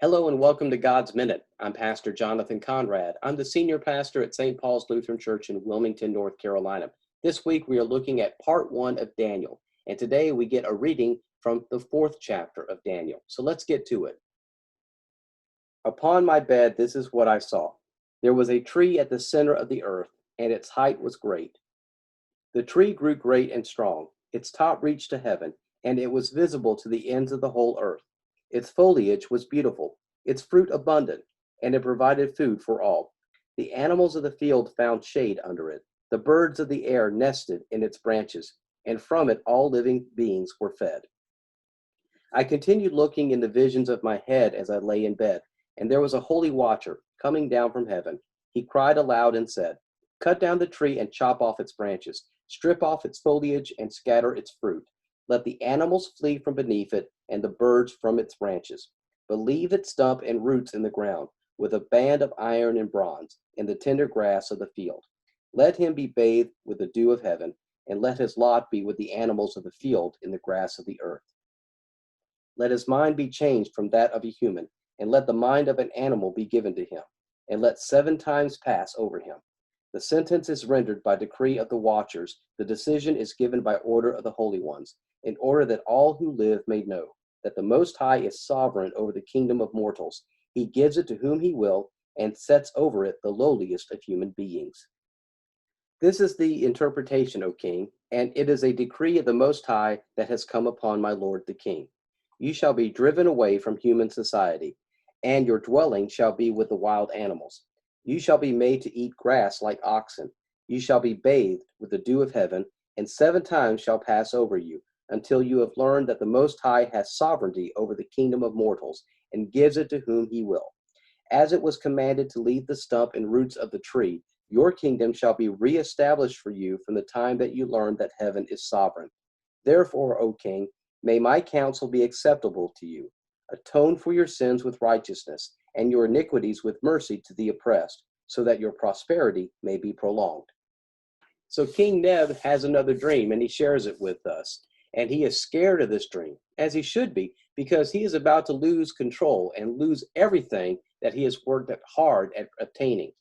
Hello and welcome to God's Minute. I'm Pastor Jonathan Conrad. I'm the senior pastor at St. Paul's Lutheran Church in Wilmington, North Carolina. This week we are looking at part 1 of Daniel, and today we get a reading from the 4th chapter of Daniel. So let's get to it. Upon my bed, this is what I saw. There was a tree at the center of the earth, and its height was great. The tree grew great and strong. Its top reached to heaven, and it was visible to the ends of the whole earth. Its foliage was beautiful, its fruit abundant, and it provided food for all. The animals of the field found shade under it. The birds of the air nested in its branches, and from it all living beings were fed. I continued looking in the visions of my head as I lay in bed, and there was a holy watcher coming down from heaven. He cried aloud and said, "Cut down the tree and chop off its branches, strip off its foliage and scatter its fruit. Let the animals flee from beneath it and the birds from its branches. But leave its stump and roots in the ground, with a band of iron and bronze, in the tender grass of the field. Let him be bathed with the dew of heaven, and let his lot be with the animals of the field in the grass of the earth. Let his mind be changed from that of a human, and let the mind of an animal be given to him, and let 7 times pass over him. The sentence is rendered by decree of the watchers, the decision is given by order of the holy ones, in order that all who live may know that the Most High is sovereign over the kingdom of mortals. He gives it to whom he will, and sets over it the lowliest of human beings." This is the interpretation, O king, and it is a decree of the Most High that has come upon my lord the king. You shall be driven away from human society, and your dwelling shall be with the wild animals. You shall be made to eat grass like oxen. You shall be bathed with the dew of heaven, and 7 times shall pass over you, until you have learned that the Most High has sovereignty over the kingdom of mortals, and gives it to whom he will. As it was commanded to leave the stump and roots of the tree, your kingdom shall be reestablished for you from the time that you learn that heaven is sovereign. Therefore, O king, may my counsel be acceptable to you. Atone for your sins with righteousness, and your iniquities with mercy to the oppressed, so that your prosperity may be prolonged. So King Neb has another dream, and he shares it with us. And he is scared of this dream, as he should be, because he is about to lose control and lose everything that he has worked hard at obtaining,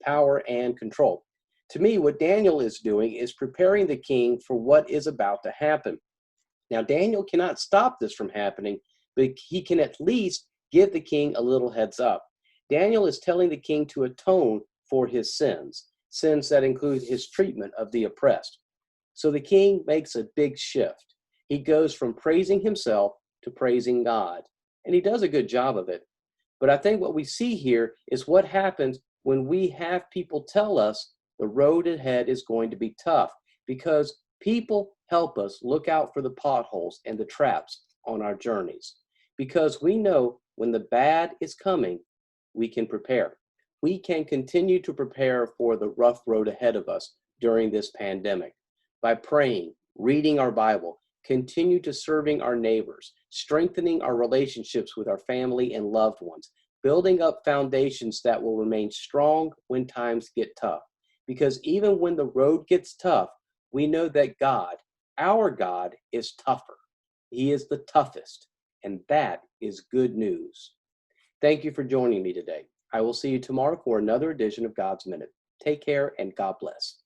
power and control. To me, what Daniel is doing is preparing the king for what is about to happen. Now, Daniel cannot stop this from happening, but he can at least give the king a little heads up. Daniel is telling the king to atone for his sins, sins that include his treatment of the oppressed. So the king makes a big shift. He goes from praising himself to praising God, and he does a good job of it. But I think what we see here is what happens when we have people tell us the road ahead is going to be tough, because people help us look out for the potholes and the traps on our journeys. Because we know when the bad is coming, we can prepare. We can continue to prepare for the rough road ahead of us during this pandemic by praying, reading our Bible, continue to serving our neighbors, strengthening our relationships with our family and loved ones, building up foundations that will remain strong when times get tough. Because even when the road gets tough, we know that God, our God, is tougher. He is the toughest, and that is good news. Thank you for joining me today. I will see you tomorrow for another edition of God's Minute. Take care and God bless.